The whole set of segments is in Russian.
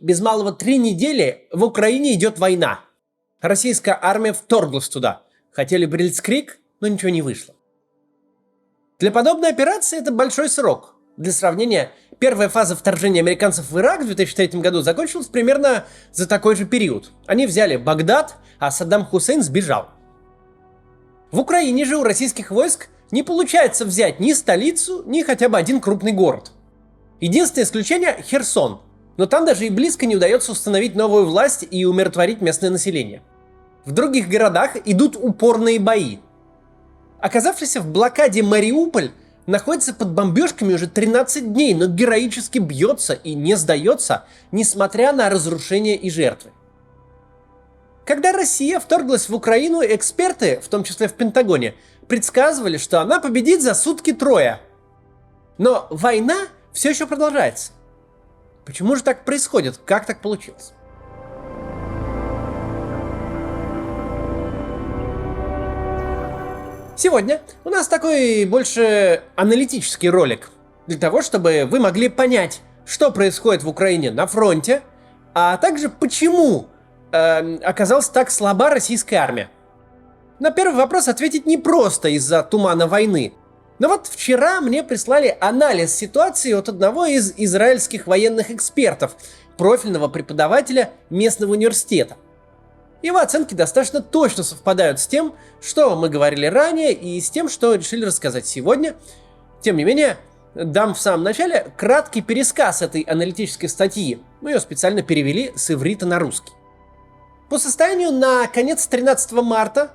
без малого 3 недели в Украине идет война. Российская армия вторглась туда. Хотели блицкриг, но ничего не вышло. Для подобной операции это большой срок. Для сравнения, первая фаза вторжения американцев в Ирак в 2003 году закончилась примерно за такой же период. Они взяли Багдад, а Саддам Хусейн сбежал. В Украине же у российских войск не получается взять ни столицу, ни хотя бы один крупный город. Единственное исключение – Херсон. Но там даже и близко не удается установить новую власть и умиротворить местное население. В других городах идут упорные бои. Оказавшийся в блокаде Мариуполь находится под бомбежками уже 13 дней, но героически бьется и не сдается, несмотря на разрушения и жертвы. Когда Россия вторглась в Украину, эксперты, в том числе в Пентагоне, предсказывали, что она победит за сутки-трое. Но война все еще продолжается. Почему же так происходит? Как так получилось? Сегодня у нас такой больше аналитический ролик, для того, чтобы вы могли понять, что происходит в Украине на фронте, а также почему оказалась так слаба российская армия. На первый вопрос ответить непросто из-за тумана войны. Но вот вчера мне прислали анализ ситуации от одного из израильских военных экспертов, профильного преподавателя местного университета. Его оценки достаточно точно совпадают с тем, что мы говорили ранее, и с тем, что решили рассказать сегодня. Тем не менее, дам в самом начале краткий пересказ этой аналитической статьи. Мы ее специально перевели с иврита на русский. По состоянию на конец 13 марта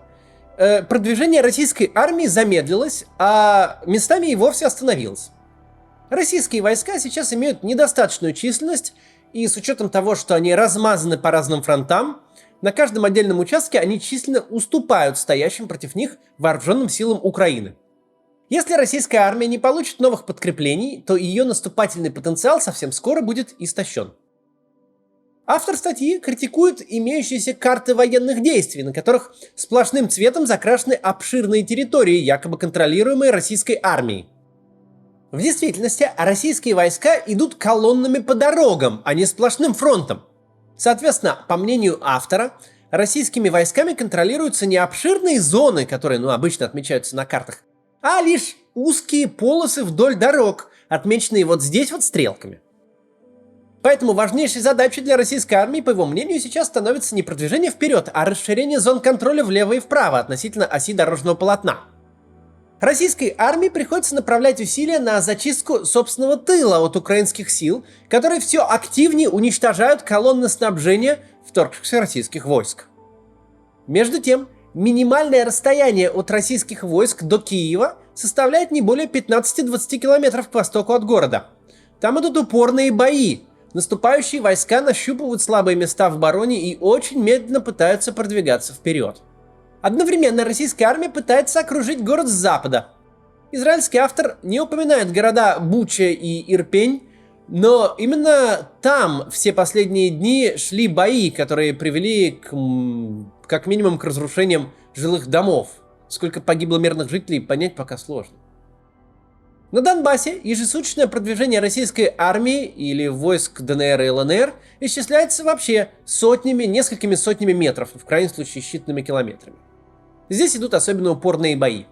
продвижение российской армии замедлилось, а местами и вовсе остановилось. Российские войска сейчас имеют недостаточную численность, и с учетом того, что они размазаны по разным фронтам, на каждом отдельном участке они численно уступают стоящим против них вооруженным силам Украины. Если российская армия не получит новых подкреплений, то ее наступательный потенциал совсем скоро будет истощен. Автор статьи критикует имеющиеся карты военных действий, на которых сплошным цветом закрашены обширные территории, якобы контролируемые российской армией. В действительности российские войска идут колоннами по дорогам, а не сплошным фронтом. Соответственно, по мнению автора, российскими войсками контролируются не обширные зоны, которые обычно отмечаются на картах, а лишь узкие полосы вдоль дорог, отмеченные вот здесь вот стрелками. Поэтому важнейшей задачей для российской армии, по его мнению, сейчас становится не продвижение вперед, а расширение зон контроля влево и вправо относительно оси дорожного полотна. Российской армии приходится направлять усилия на зачистку собственного тыла от украинских сил, которые все активнее уничтожают колонны снабжения вторгшихся российских войск. Между тем, минимальное расстояние от российских войск до Киева составляет не более 15-20 километров к востоку от города. Там идут упорные бои. Наступающие войска нащупывают слабые места в обороне и очень медленно пытаются продвигаться вперед. Одновременно российская армия пытается окружить город с запада. Израильский автор не упоминает города Буча и Ирпень, но именно там все последние дни шли бои, которые привели как минимум к разрушениям жилых домов. Сколько погибло мирных жителей, понять пока сложно. На Донбассе ежесуточное продвижение российской армии или войск ДНР и ЛНР исчисляется вообще сотнями, несколькими сотнями метров, в крайнем случае считанными километрами. Здесь идут особенно упорные бои.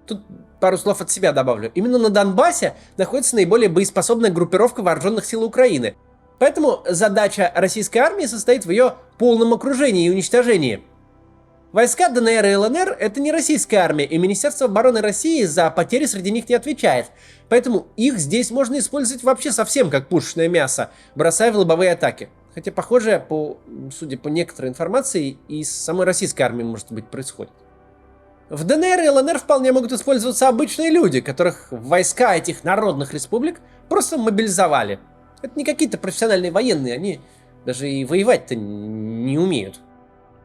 Тут пару слов от себя добавлю. Именно на Донбассе находится наиболее боеспособная группировка вооруженных сил Украины. Поэтому задача российской армии состоит в ее полном окружении и уничтожении. Войска ДНР и ЛНР — это не российская армия, и Министерство обороны России за потери среди них не отвечает. Поэтому их здесь можно использовать вообще совсем как пушечное мясо, бросая в лобовые атаки. Хотя, похоже, судя по некоторой информации, и с самой российской армией, может быть, происходит. В ДНР и ЛНР вполне могут использоваться обычные люди, которых войска этих народных республик просто мобилизовали. Это не какие-то профессиональные военные, они даже и воевать-то не умеют.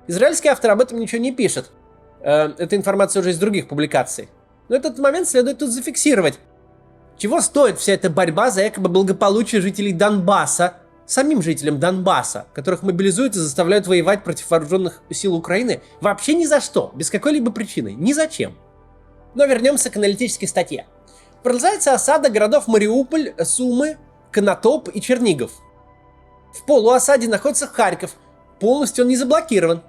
Израильский автор об этом ничего не пишет. Эта информация уже из других публикаций. Но этот момент следует тут зафиксировать. Чего стоит вся эта борьба за якобы благополучие жителей Донбасса, самим жителям Донбасса, которых мобилизуют и заставляют воевать против вооруженных сил Украины вообще ни за что, без какой-либо причины, ни зачем. Но вернемся к аналитической статье. Продолжается осада городов Мариуполь, Сумы, Конотоп и Чернигов. В полуосаде находится Харьков. Полностью он не заблокирован.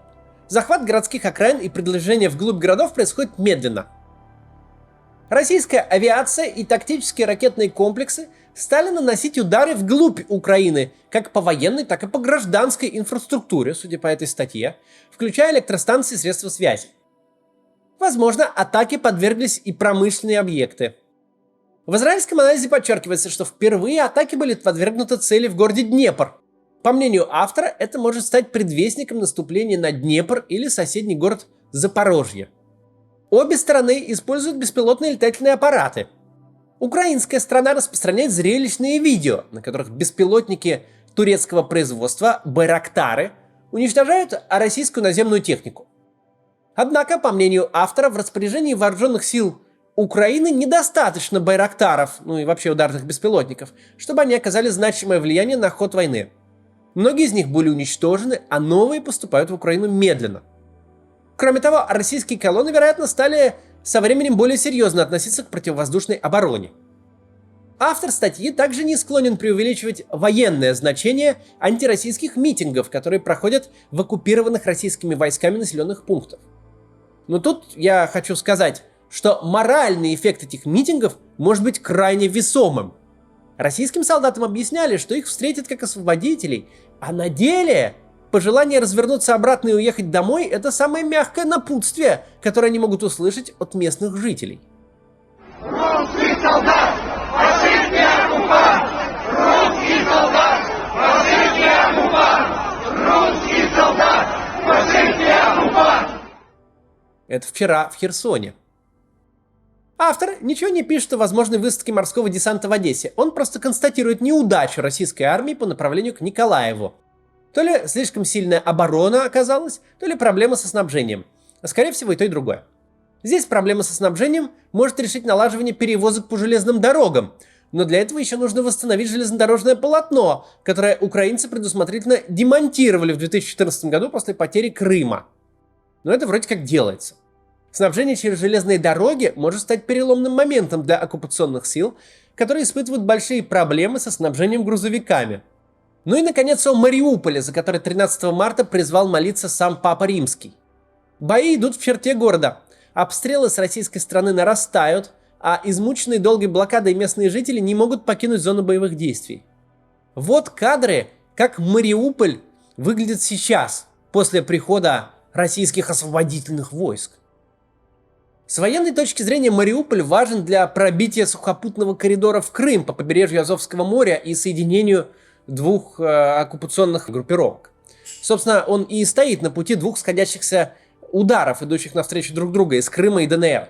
Захват городских окраин и продвижение вглубь городов происходит медленно. Российская авиация и тактические ракетные комплексы стали наносить удары вглубь Украины, как по военной, так и по гражданской инфраструктуре, судя по этой статье, включая электростанции и средства связи. Возможно, атаке подверглись и промышленные объекты. В израильском анализе подчеркивается, что впервые атаки были подвергнуты цели в городе Днепр. По мнению автора, это может стать предвестником наступления на Днепр или соседний город Запорожье. Обе стороны используют беспилотные летательные аппараты. Украинская сторона распространяет зрелищные видео, на которых беспилотники турецкого производства «Байрактары» уничтожают российскую наземную технику. Однако, по мнению автора, в распоряжении вооруженных сил Украины недостаточно «Байрактаров», ну и вообще ударных беспилотников, чтобы они оказали значимое влияние на ход войны. Многие из них были уничтожены, а новые поступают в Украину медленно. Кроме того, российские колонны, вероятно, стали со временем более серьезно относиться к противовоздушной обороне. Автор статьи также не склонен преувеличивать военное значение антироссийских митингов, которые проходят в оккупированных российскими войсками населенных пунктах. Но тут я хочу сказать, что моральный эффект этих митингов может быть крайне весомым. Российским солдатам объясняли, что их встретят как освободителей, а на деле пожелание развернуться обратно и уехать домой – это самое мягкое напутствие, которое они могут услышать от местных жителей. Русский солдат! Фашистский оккупант! Русский солдат! Фашистский оккупант! Русский солдат! Фашистский оккупант! Это вчера в Херсоне. Автор ничего не пишет о возможной высадке морского десанта в Одессе. Он просто констатирует неудачу российской армии по направлению к Николаеву. То ли слишком сильная оборона оказалась, то ли проблема со снабжением. А скорее всего и то, и другое. Здесь проблема со снабжением может решить налаживание перевозок по железным дорогам. Но для этого еще нужно восстановить железнодорожное полотно, которое украинцы предусмотрительно демонтировали в 2014 году после потери Крыма. Но это вроде как делается. Снабжение через железные дороги может стать переломным моментом для оккупационных сил, которые испытывают большие проблемы со снабжением грузовиками. Ну и, наконец, о Мариуполе, за который 13 марта призвал молиться сам Папа Римский. Бои идут в черте города. Обстрелы с российской стороны нарастают, а измученные долгой блокадой местные жители не могут покинуть зону боевых действий. Вот кадры, как Мариуполь выглядит сейчас, после прихода российских освободительных войск. С военной точки зрения Мариуполь важен для пробития сухопутного коридора в Крым по побережью Азовского моря и соединению двух оккупационных группировок. Собственно, он и стоит на пути двух сходящихся ударов, идущих навстречу друг друга из Крыма и ДНР.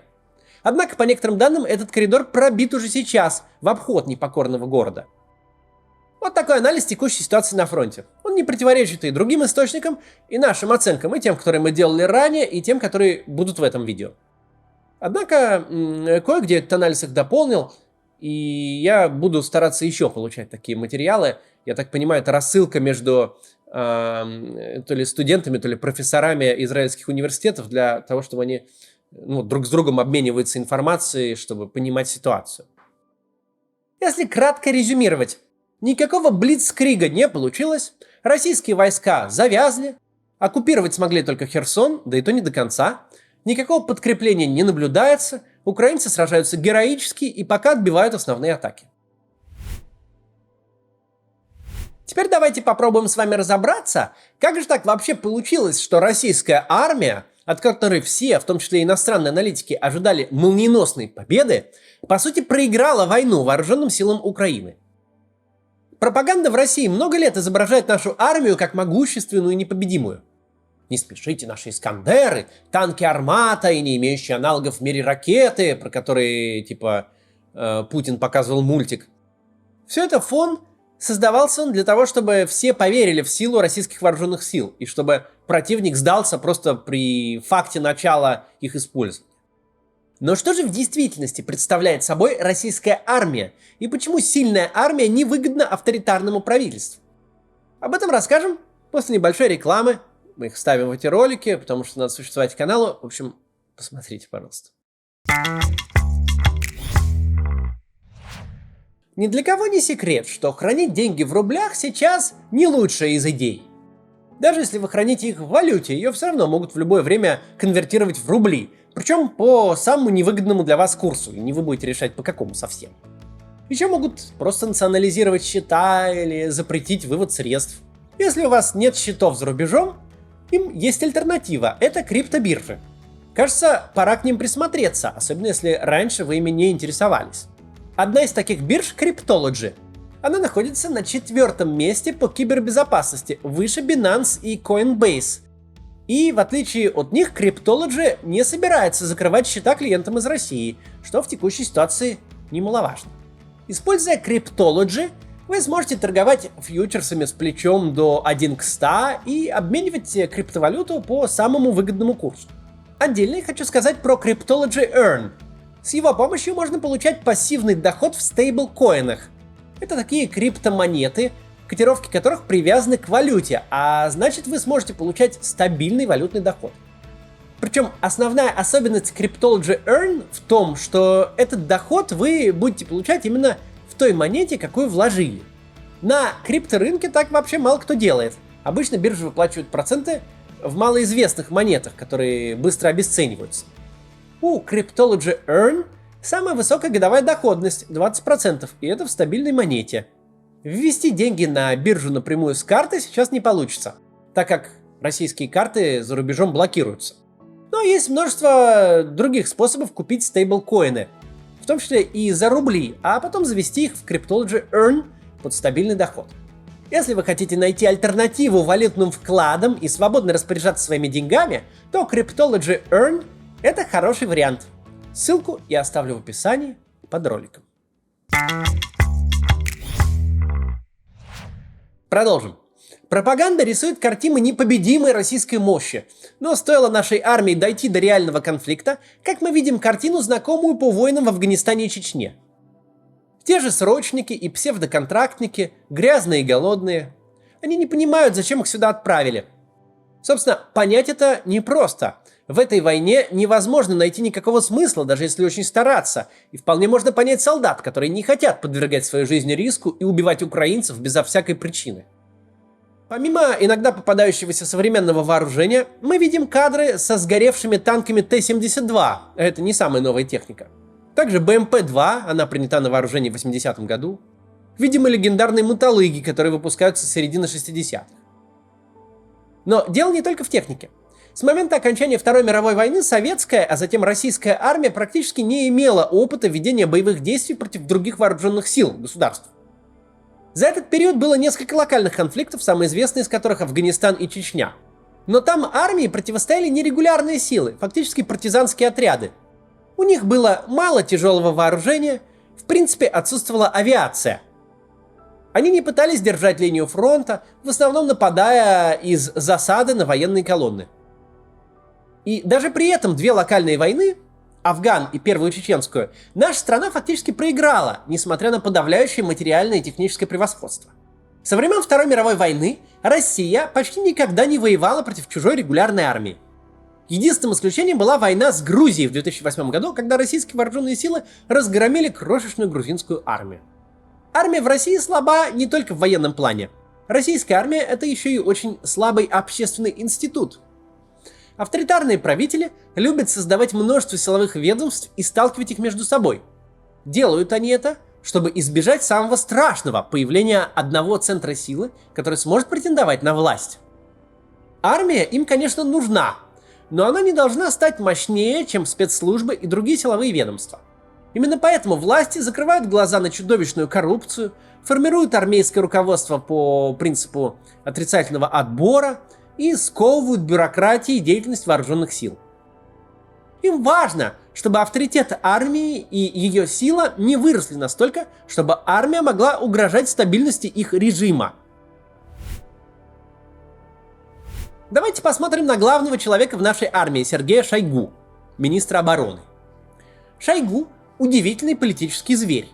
Однако, по некоторым данным, этот коридор пробит уже сейчас в обход непокорного города. Вот такой анализ текущей ситуации на фронте. Он не противоречит и другим источникам, и нашим оценкам, и тем, которые мы делали ранее, и тем, которые будут в этом видео. Однако, кое-где этот анализ их дополнил, и я буду стараться еще получать такие материалы. Я так понимаю, это рассылка между то ли студентами, то ли профессорами израильских университетов для того, чтобы они друг с другом обмениваются информацией, чтобы понимать ситуацию. Если кратко резюмировать, никакого блицкрига не получилось, российские войска завязли, оккупировать смогли только Херсон, да и то не до конца, никакого подкрепления не наблюдается, украинцы сражаются героически и пока отбивают основные атаки. Теперь давайте попробуем с вами разобраться, как же так вообще получилось, что российская армия, от которой все, в том числе иностранные аналитики, ожидали молниеносной победы, по сути проиграла войну вооруженным силам Украины. Пропаганда в России много лет изображает нашу армию как могущественную и непобедимую. Не спешите, наши Искандеры, танки Армата и не имеющие аналогов в мире ракеты, про которые, Путин показывал мультик. Все это фон. Создавался он для того, чтобы все поверили в силу российских вооруженных сил, и чтобы противник сдался просто при факте начала их использования. Но что же в действительности представляет собой российская армия, и почему сильная армия невыгодна авторитарному правительству? Об этом расскажем после небольшой рекламы. Мы их ставим в эти ролики, потому что надо существовать каналу. В общем, посмотрите, пожалуйста. Ни для кого не секрет, что хранить деньги в рублях сейчас не лучшая из идей. Даже если вы храните их в валюте, ее все равно могут в любое время конвертировать в рубли, причем по самому невыгодному для вас курсу, и не вы будете решать по какому совсем. Еще могут просто национализировать счета или запретить вывод средств. Если у вас нет счетов за рубежом, им есть альтернатива – это криптобиржи. Кажется, пора к ним присмотреться, особенно если раньше вы ими не интересовались. Одна из таких бирж – Cryptology. Она находится на 4-м месте по кибербезопасности, выше Binance и Coinbase. И в отличие от них, Cryptology не собирается закрывать счета клиентам из России, что в текущей ситуации немаловажно. Используя Cryptology, вы сможете торговать фьючерсами с плечом до 1 к 100 и обменивать криптовалюту по самому выгодному курсу. Отдельно я хочу сказать про Cryptology Earn. С его помощью можно получать пассивный доход в стейблкоинах. Это такие криптомонеты, котировки которых привязаны к валюте, а значит вы сможете получать стабильный валютный доход. Причем основная особенность Cryptology Earn в том, что этот доход вы будете получать именно в той монете, какую вложили. На крипторынке так вообще мало кто делает. Обычно биржи выплачивают проценты в малоизвестных монетах, которые быстро обесцениваются. У Cryptology Earn самая высокая годовая доходность 20%, и это в стабильной монете. Ввести деньги на биржу напрямую с карты сейчас не получится, так как российские карты за рубежом блокируются. Но есть множество других способов купить стейблкоины, в том числе и за рубли, а потом завести их в Cryptology Earn под стабильный доход. Если вы хотите найти альтернативу валютным вкладам и свободно распоряжаться своими деньгами, то Cryptology Earn – это хороший вариант. Ссылку я оставлю в описании под роликом. Продолжим. Пропаганда рисует картины непобедимой российской мощи, но стоило нашей армии дойти до реального конфликта, как мы видим картину, знакомую по войнам в Афганистане и Чечне. Те же срочники и псевдоконтрактники, грязные и голодные. Они не понимают, зачем их сюда отправили. Собственно, понять это непросто. В этой войне невозможно найти никакого смысла, даже если очень стараться, и вполне можно понять солдат, которые не хотят подвергать свою жизнь риску и убивать украинцев безо всякой причины. Помимо иногда попадающегося современного вооружения, мы видим кадры со сгоревшими танками Т-72, это не самая новая техника. Также БМП-2, она принята на вооружение в 80-м году. Видимо, легендарные мотолыги, которые выпускаются с середины 60-х. Но дело не только в технике. С момента окончания Второй мировой войны советская, а затем российская армия практически не имела опыта ведения боевых действий против других вооруженных сил государств. За этот период было несколько локальных конфликтов, самые известные из которых Афганистан и Чечня. Но там армии противостояли нерегулярные силы, фактически партизанские отряды. У них было мало тяжелого вооружения, в принципе отсутствовала авиация. Они не пытались держать линию фронта, в основном нападая из засады на военные колонны. И даже при этом две локальные войны, Афган и Первую Чеченскую, наша страна фактически проиграла, несмотря на подавляющее материальное и техническое превосходство. Со времен Второй мировой войны Россия почти никогда не воевала против чужой регулярной армии. Единственным исключением была война с Грузией в 2008 году, когда российские вооруженные силы разгромили крошечную грузинскую армию. Армия в России слаба не только в военном плане. Российская армия – это еще и очень слабый общественный институт. Авторитарные правители любят создавать множество силовых ведомств и сталкивать их между собой. Делают они это, чтобы избежать самого страшного появления одного центра силы, который сможет претендовать на власть. Армия им, конечно, нужна, но она не должна стать мощнее, чем спецслужбы и другие силовые ведомства. Именно поэтому власти закрывают глаза на чудовищную коррупцию, формируют армейское руководство по принципу отрицательного отбора и сковывают бюрократией деятельность вооруженных сил. Им важно, чтобы авторитет армии и ее сила не выросли настолько, чтобы армия могла угрожать стабильности их режима. Давайте посмотрим на главного человека в нашей армии, Сергея Шойгу, министра обороны. Шойгу – удивительный политический зверь.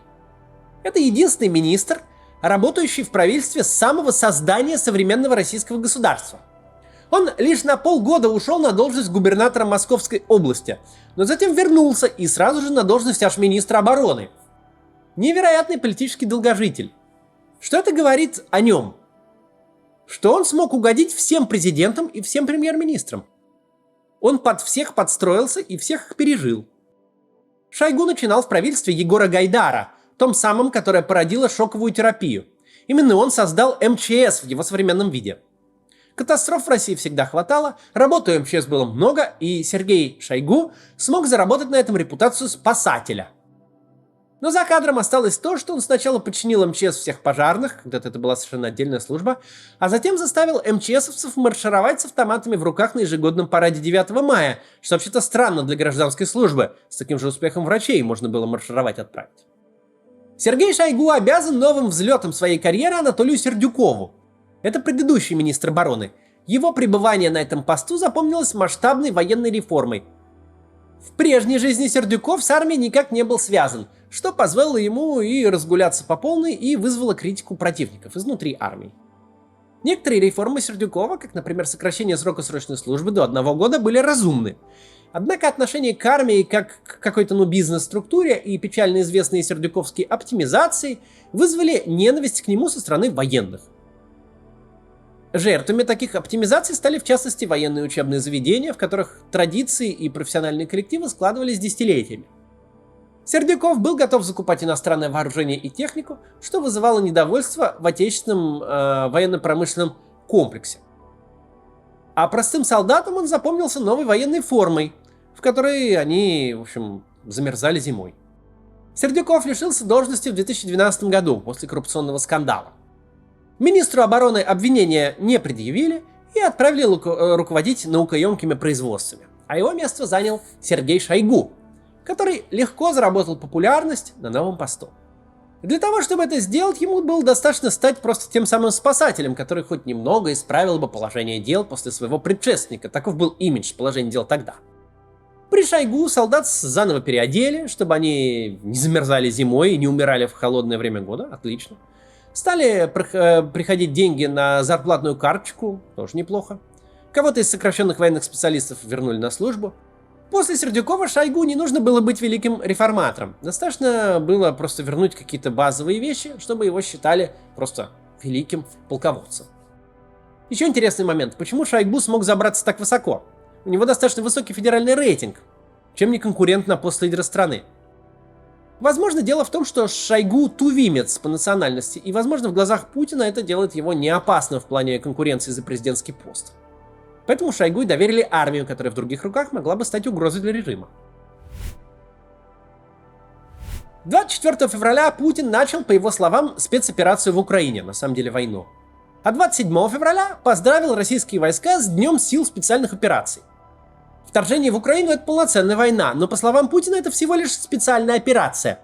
Это единственный министр, работающий в правительстве с самого создания современного российского государства. Он лишь на полгода ушел на должность губернатора Московской области, но затем вернулся и сразу же на должность аж министра обороны. невероятный политический долгожитель. Что это говорит о нем? Что он смог угодить всем президентам и всем премьер-министрам. Он под всех подстроился и всех их пережил. Шойгу начинал в правительстве Егора Гайдара, том самом, которое породило шоковую терапию. Именно он создал МЧС в его современном виде. Катастроф в России всегда хватало, работы у МЧС было много, и Сергей Шойгу смог заработать на этом репутацию спасателя. Но за кадром осталось то, что он сначала подчинил МЧС всех пожарных, когда-то это была совершенно отдельная служба, а затем заставил МЧСовцев маршировать с автоматами в руках на ежегодном параде 9 мая, что вообще-то странно для гражданской службы, с таким же успехом врачей можно было маршировать отправить. Сергей Шойгу обязан новым взлетом своей карьеры Анатолию Сердюкову. Это предыдущий министр обороны. Его пребывание на этом посту запомнилось масштабной военной реформой. В прежней жизни Сердюков с армией никак не был связан, что позволило ему и разгуляться по полной, и вызвало критику противников изнутри армии. Некоторые реформы Сердюкова, как, например, сокращение срока срочной службы до 1 года, были разумны. Однако отношение к армии как к какой-то бизнес-структуре и печально известные сердюковские оптимизации вызвали ненависть к нему со стороны военных. Жертвами таких оптимизаций стали в частности военные учебные заведения, в которых традиции и профессиональные коллективы складывались десятилетиями. Сердюков был готов закупать иностранное вооружение и технику, что вызывало недовольство в отечественном военно-промышленном комплексе. А простым солдатам он запомнился новой военной формой, в которой они, в общем, замерзали зимой. Сердюков лишился должности в 2012 году после коррупционного скандала. Министру обороны обвинения не предъявили и отправили руководить наукоемкими производствами, а его место занял Сергей Шойгу, который легко заработал популярность на новом посту. Для того, чтобы это сделать, ему было достаточно стать просто тем самым спасателем, который хоть немного исправил бы положение дел после своего предшественника. Таков был имидж положения дел тогда. При Шойгу солдат заново переодели, чтобы они не замерзали зимой и не умирали в холодное время года. Отлично. Стали приходить деньги на зарплатную карточку. Тоже неплохо. Кого-то из сокращенных военных специалистов вернули на службу. После Сердюкова Шойгу не нужно было быть великим реформатором. Достаточно было просто вернуть какие-то базовые вещи, чтобы его считали просто великим полководцем. Еще интересный момент. Почему Шойгу смог забраться так высоко? У него достаточно высокий федеральный рейтинг, чем не конкурент на пост лидера страны. Возможно, дело в том, что Шойгу тувимец по национальности, и, возможно, в глазах Путина это делает его не опасным в плане конкуренции за президентский пост. Поэтому Шойгу и доверили армию, которая в других руках могла бы стать угрозой для режима. 24 февраля Путин начал, по его словам, спецоперацию в Украине, на самом деле войну. А 27 февраля поздравил российские войска с Днем сил специальных операций. Вторжение в Украину — это полноценная война, но, по словам Путина, это всего лишь специальная операция.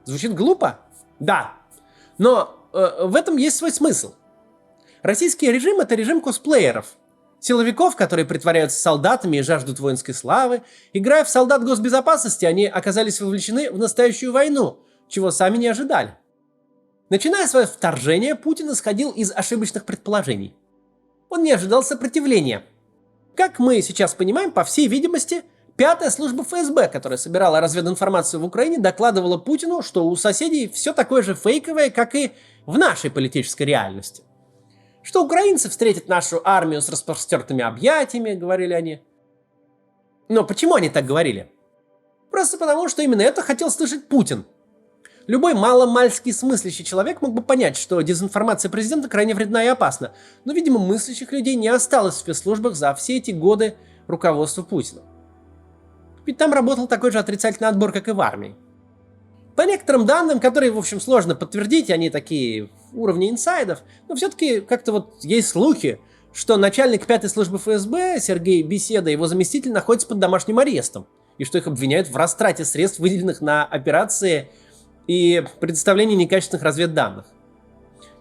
Звучит глупо? Да. Но в этом есть свой смысл. Российский режим — это режим косплееров. Силовиков, которые притворяются солдатами и жаждут воинской славы. Играя в солдат госбезопасности, они оказались вовлечены в настоящую войну, чего сами не ожидали. Начиная свое вторжение, Путин исходил из ошибочных предположений. Он не ожидал сопротивления. Как мы сейчас понимаем, по всей видимости, 5-я служба ФСБ, которая собирала развединформацию в Украине, докладывала Путину, что у соседей все такое же фейковое, как и в нашей политической реальности. Что украинцы встретят нашу армию с распростертыми объятиями, говорили они. Но почему они так говорили? Просто потому, что именно это хотел слышать Путин. Любой маломальски смыслящий человек мог бы понять, что дезинформация президента крайне вредна и опасна, но, видимо, мыслящих людей не осталось в спецслужбах за все эти годы руководства Путина. Ведь там работал такой же отрицательный отбор, как и в армии. По некоторым данным, которые, в общем, сложно подтвердить, они такие уровня инсайдов, но все-таки как-то вот есть слухи, что начальник 5-й службы ФСБ Сергей Беседа и его заместитель находятся под домашним арестом, и что их обвиняют в растрате средств, выделенных на операции и предоставлении некачественных разведданных.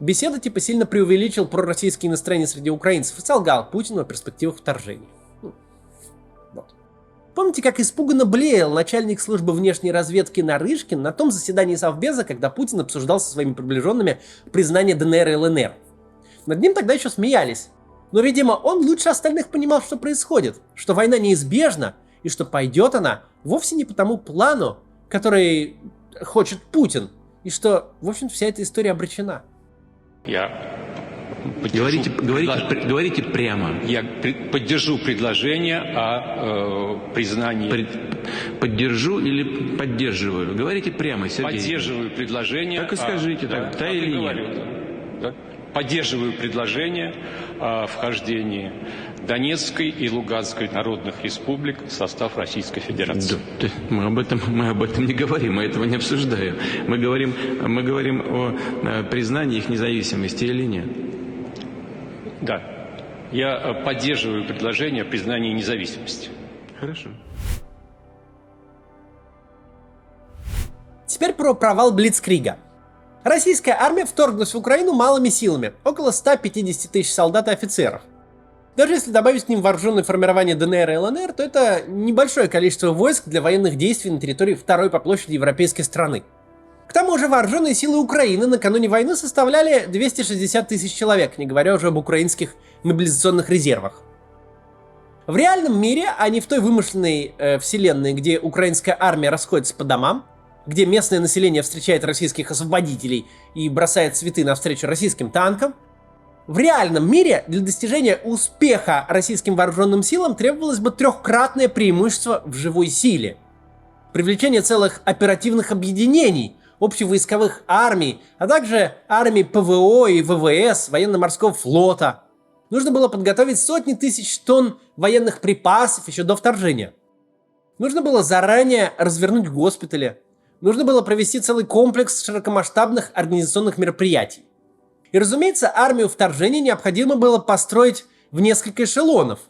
Беседа типа сильно преувеличил пророссийские настроения среди украинцев и солгал Путину о перспективах вторжения. Вот. Помните, как испуганно блеял начальник службы внешней разведки Нарышкин на том заседании Совбеза, когда Путин обсуждал со своими приближенными признание ДНР и ЛНР? Над ним тогда еще смеялись. Но, видимо, он лучше остальных понимал, что происходит, что война неизбежна, и что пойдет она вовсе не по тому плану, который хочет Путин, и что, в общем-то, вся эта история обречена. Я Говорите прямо. Я поддержу предложение о признании. Поддержу или поддерживаю? Говорите прямо, Сергей. Поддерживаю предложение. Так и скажите, да или нет. Да. Поддерживаю предложение о вхождении Донецкой и Луганской народных республик в состав Российской Федерации. Да, мы об этом не говорим, мы этого не обсуждаем. Мы говорим о признании их независимости или нет. Да. Я поддерживаю предложение о признании независимости. Хорошо. Теперь про провал Блицкрига. Российская армия вторглась в Украину малыми силами, около 150 тысяч солдат и офицеров. Даже если добавить к ним вооруженные формирования ДНР и ЛНР, то это небольшое количество войск для военных действий на территории второй по площади европейской страны. К тому же вооруженные силы Украины накануне войны составляли 260 тысяч человек, не говоря уже об украинских мобилизационных резервах. В реальном мире, а не в той вымышленной вселенной, где украинская армия расходится по домам, где местное население встречает российских освободителей и бросает цветы навстречу российским танкам, в реальном мире для достижения успеха российским вооруженным силам требовалось бы трехкратное преимущество в живой силе. Привлечение целых оперативных объединений, общевойсковых армий, а также армий ПВО и ВВС, военно-морского флота. Нужно было подготовить сотни тысяч тонн военных припасов еще до вторжения. Нужно было заранее развернуть госпитали. Нужно было провести целый комплекс широкомасштабных организационных мероприятий. И, разумеется, армию вторжения необходимо было построить в несколько эшелонов.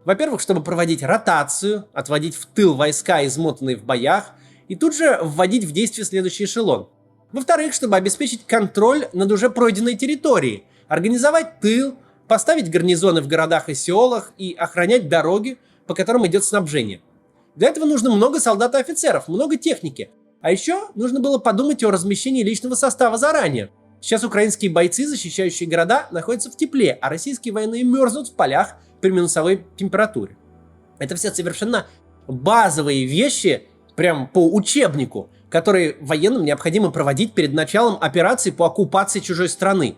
Во-первых, чтобы проводить ротацию, отводить в тыл войска, измотанные в боях, и тут же вводить в действие следующий эшелон. Во-вторых, чтобы обеспечить контроль над уже пройденной территорией, организовать тыл, поставить гарнизоны в городах и селах и охранять дороги, по которым идет снабжение. Для этого нужно много солдат и офицеров, много техники. А еще нужно было подумать о размещении личного состава заранее. Сейчас украинские бойцы, защищающие города, находятся в тепле, а российские военные мерзнут в полях при минусовой температуре. Это все совершенно базовые вещи, прям по учебнику, которые военным необходимо проводить перед началом операции по оккупации чужой страны.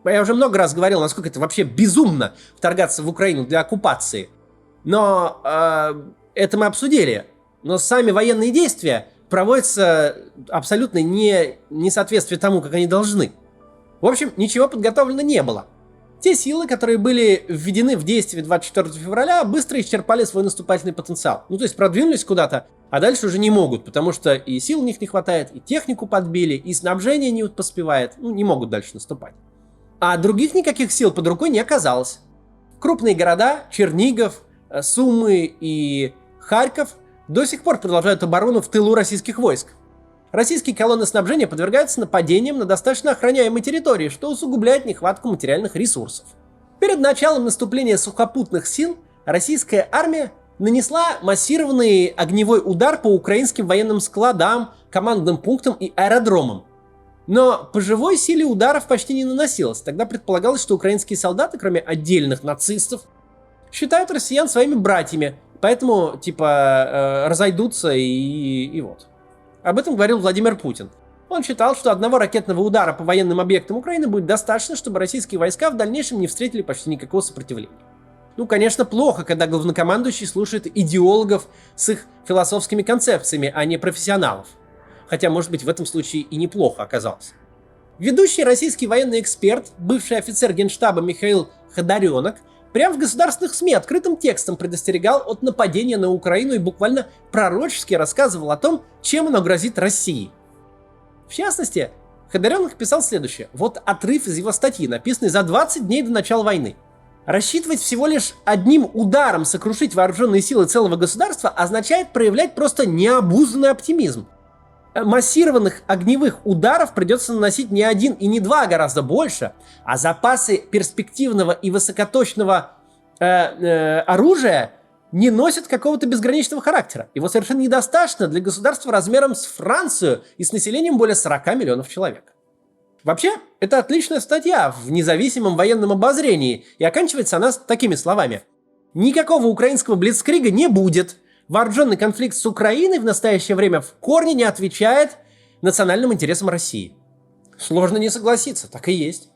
Я уже много раз говорил, насколько это вообще безумно вторгаться в Украину для оккупации. Но это мы обсудили. Но сами военные действия проводятся абсолютно не соответствие тому, как они должны. В общем, ничего подготовлено не было. Те силы, которые были введены в действие 24 февраля, быстро исчерпали свой наступательный потенциал. То есть продвинулись куда-то, а дальше уже не могут, потому что и сил у них не хватает, и технику подбили, и снабжение не поспевает, не могут дальше наступать. А других никаких сил под рукой не оказалось. Крупные города, Чернигов, Сумы и Харьков, до сих пор продолжают оборону в тылу российских войск. Российские колонны снабжения подвергаются нападениям на достаточно охраняемой территории, что усугубляет нехватку материальных ресурсов. Перед началом наступления сухопутных сил российская армия нанесла массированный огневой удар по украинским военным складам, командным пунктам и аэродромам. Но по живой силе ударов почти не наносилось. Тогда предполагалось, что украинские солдаты, кроме отдельных нацистов, считают россиян своими братьями, поэтому, разойдутся и вот. Об этом говорил Владимир Путин. Он считал, что одного ракетного удара по военным объектам Украины будет достаточно, чтобы российские войска в дальнейшем не встретили почти никакого сопротивления. Конечно, плохо, когда главнокомандующий слушает идеологов с их философскими концепциями, а не профессионалов. Хотя, может быть, в этом случае и неплохо оказалось. Ведущий российский военный эксперт, бывший офицер Генштаба Михаил Ходоренок, прямо в государственных СМИ открытым текстом предостерегал от нападения на Украину и буквально пророчески рассказывал о том, чем оно грозит России. В частности, Ходоренок писал следующее. Вот отрыв из его статьи, написанный за 20 дней до начала войны. Рассчитывать всего лишь одним ударом сокрушить вооруженные силы целого государства означает проявлять просто необузданный оптимизм. Массированных огневых ударов придется наносить не один и не два, а гораздо больше, а запасы перспективного и высокоточного оружия не носят какого-то безграничного характера. Его совершенно недостаточно для государства размером с Францию и с населением более 40 миллионов человек. Вообще, это отличная статья в независимом военном обозрении, и оканчивается она такими словами. Никакого украинского блицкрига не будет. Вооруженный конфликт с Украиной в настоящее время в корне не отвечает национальным интересам России. Сложно не согласиться, так и есть.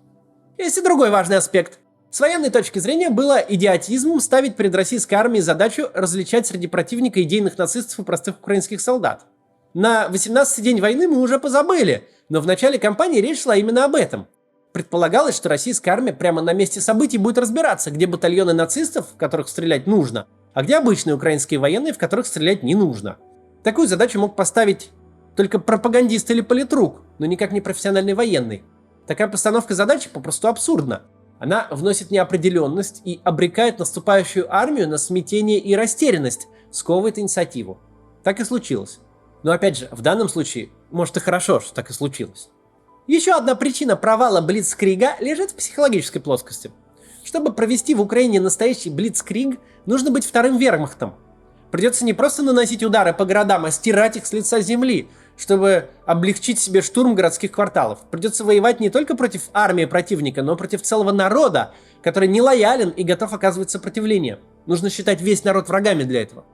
Есть и другой важный аспект. С военной точки зрения было идиотизмом ставить перед российской армией задачу различать среди противника идейных нацистов и простых украинских солдат. На 18-й день войны мы уже позабыли, но в начале кампании речь шла именно об этом. Предполагалось, что российская армия прямо на месте событий будет разбираться, где батальоны нацистов, в которых стрелять нужно, а где обычные украинские военные, в которых стрелять не нужно. Такую задачу мог поставить только пропагандист или политрук, но никак не профессиональный военный. Такая постановка задачи попросту абсурдна. Она вносит неопределенность и обрекает наступающую армию на смятение и растерянность, сковывает инициативу. Так и случилось. Но опять же, в данном случае, может и хорошо, что так и случилось. Еще одна причина провала Блицкрига лежит в психологической плоскости. Чтобы провести в Украине настоящий Блицкриг, нужно быть вторым вермахтом. Придется не просто наносить удары по городам, а стирать их с лица земли, чтобы облегчить себе штурм городских кварталов. Придется воевать не только против армии противника, но и против целого народа, который не лоялен и готов оказывать сопротивление. Нужно считать весь народ врагами для этого.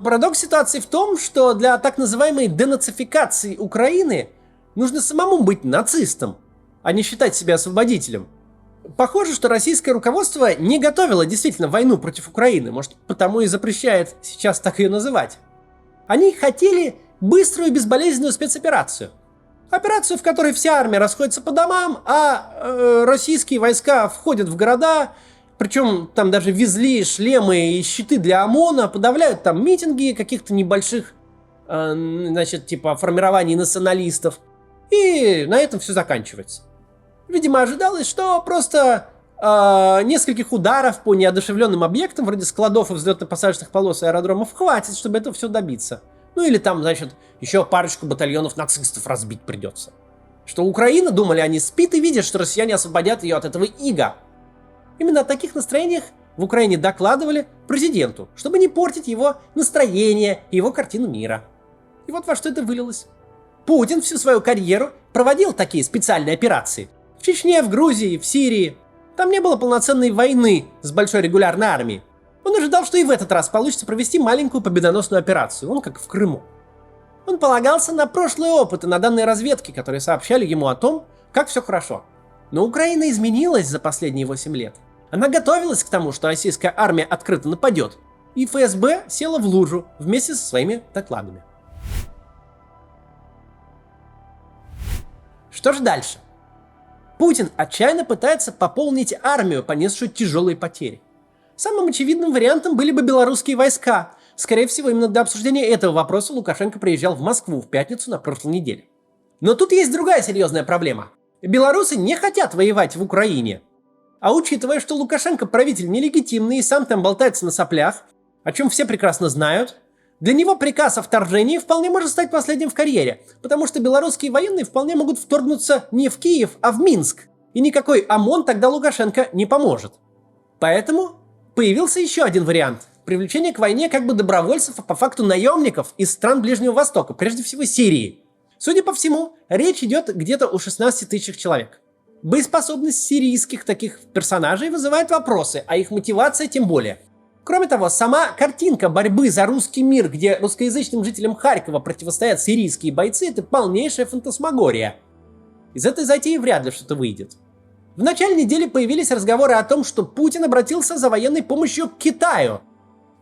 Парадокс ситуации в том, что для так называемой денацификации Украины нужно самому быть нацистом, а не считать себя освободителем. Похоже, что российское руководство не готовило действительно войну против Украины, может, потому и запрещает сейчас так ее называть. Они хотели быструю и безболезненную спецоперацию. Операцию, в которой вся армия расходится по домам, а российские войска входят в города, причем там даже везли шлемы и щиты для ОМОНа, подавляют там митинги каких-то небольших, типа формирований националистов. И на этом все заканчивается. Видимо, ожидалось, что просто нескольких ударов по неодушевленным объектам, вроде складов и взлетно-посадочных полос и аэродромов, хватит, чтобы этого все добиться. Ну или там, еще парочку батальонов нацистов разбить придется. Что Украина, думали они, спит и видят, что россияне освободят ее от этого ига. Именно о таких настроениях в Украине докладывали президенту, чтобы не портить его настроение и его картину мира. И вот во что это вылилось. Путин всю свою карьеру проводил такие специальные операции. В Чечне, в Грузии, в Сирии. Там не было полноценной войны с большой регулярной армией. Он ожидал, что и в этот раз получится провести маленькую победоносную операцию, он как в Крыму. Он полагался на прошлый опыт и на данные разведки, которые сообщали ему о том, как все хорошо. Но Украина изменилась за последние 8 лет. Она готовилась к тому, что российская армия открыто нападет. И ФСБ села в лужу вместе со своими докладами. Что же дальше? Путин отчаянно пытается пополнить армию, понесшую тяжелые потери. Самым очевидным вариантом были бы белорусские войска. Скорее всего, именно для обсуждения этого вопроса Лукашенко приезжал в Москву в пятницу на прошлой неделе. Но тут есть другая серьезная проблема. Белорусы не хотят воевать в Украине. А учитывая, что Лукашенко правитель нелегитимный и сам там болтается на соплях, о чем все прекрасно знают, для него приказ о вторжении вполне может стать последним в карьере, потому что белорусские военные вполне могут вторгнуться не в Киев, а в Минск, и никакой ОМОН тогда Лукашенко не поможет. Поэтому появился еще один вариант – привлечение к войне как бы добровольцев, а по факту наемников из стран Ближнего Востока, прежде всего Сирии. Судя по всему, речь идет где-то о 16 тысячах человек. Боеспособность сирийских таких персонажей вызывает вопросы, а их мотивация тем более. Кроме того, сама картинка борьбы за русский мир, где русскоязычным жителям Харькова противостоят сирийские бойцы, это полнейшая фантасмагория. Из этой затеи вряд ли что-то выйдет. В начале недели появились разговоры о том, что Путин обратился за военной помощью к Китаю.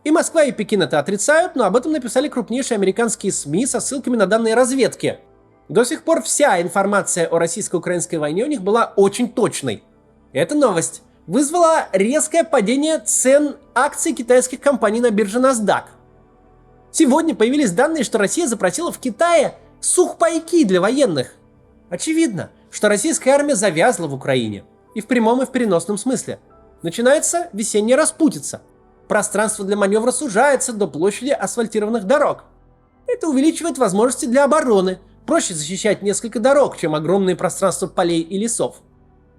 И Москва, и Пекин это отрицают, но об этом написали крупнейшие американские СМИ со ссылками на данные разведки. До сих пор вся информация о российско-украинской войне у них была очень точной. Эта новость вызвала резкое падение цен акций китайских компаний на бирже NASDAQ. Сегодня появились данные, что Россия запросила в Китае сухпайки для военных. Очевидно, что российская армия завязла в Украине. И в прямом, и в переносном смысле. Начинается весенняя распутица. Пространство для маневра сужается до площади асфальтированных дорог. Это увеличивает возможности для обороны. Проще защищать несколько дорог, чем огромные пространства полей и лесов.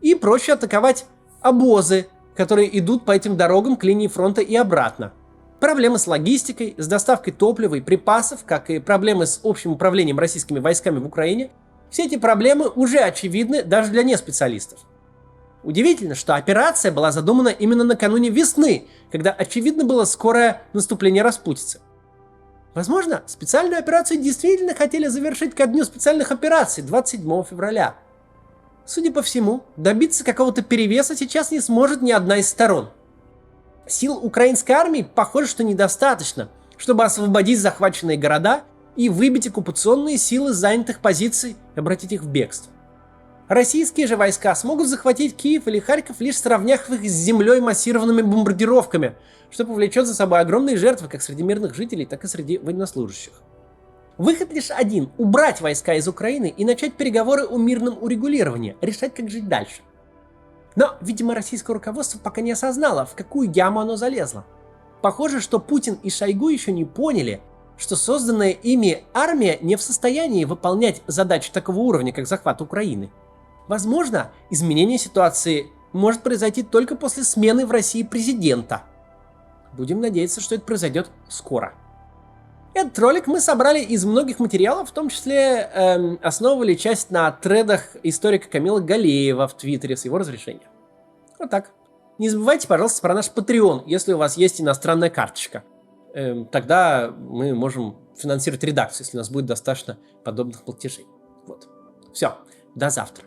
И проще атаковать обозы, которые идут по этим дорогам к линии фронта и обратно. Проблемы с логистикой, с доставкой топлива и припасов, как и проблемы с общим управлением российскими войсками в Украине, все эти проблемы уже очевидны даже для неспециалистов. Удивительно, что операция была задумана именно накануне весны, когда очевидно было скорое наступление распутицы. Возможно, специальную операцию действительно хотели завершить ко дню специальных операций 27 февраля. Судя по всему, добиться какого-то перевеса сейчас не сможет ни одна из сторон. Сил украинской армии, похоже, что недостаточно, чтобы освободить захваченные города и выбить оккупационные силы с занятых позиций и обратить их в бегство. Российские же войска смогут захватить Киев или Харьков, лишь сравняв их с землей массированными бомбардировками, что повлечет за собой огромные жертвы как среди мирных жителей, так и среди военнослужащих. Выход лишь один – убрать войска из Украины и начать переговоры о мирном урегулировании, решать, как жить дальше. Но, видимо, российское руководство пока не осознало, в какую яму оно залезло. Похоже, что Путин и Шойгу еще не поняли, что созданная ими армия не в состоянии выполнять задачи такого уровня, как захват Украины. Возможно, изменение ситуации может произойти только после смены в России президента. Будем надеяться, что это произойдет скоро. Этот ролик мы собрали из многих материалов, в том числе основывали часть на тредах историка Камила Галеева в Твиттере с его разрешения. Вот так. Не забывайте, пожалуйста, про наш Patreon, если у вас есть иностранная карточка. Тогда мы можем финансировать редакцию, если у нас будет достаточно подобных платежей. Вот. Все. До завтра.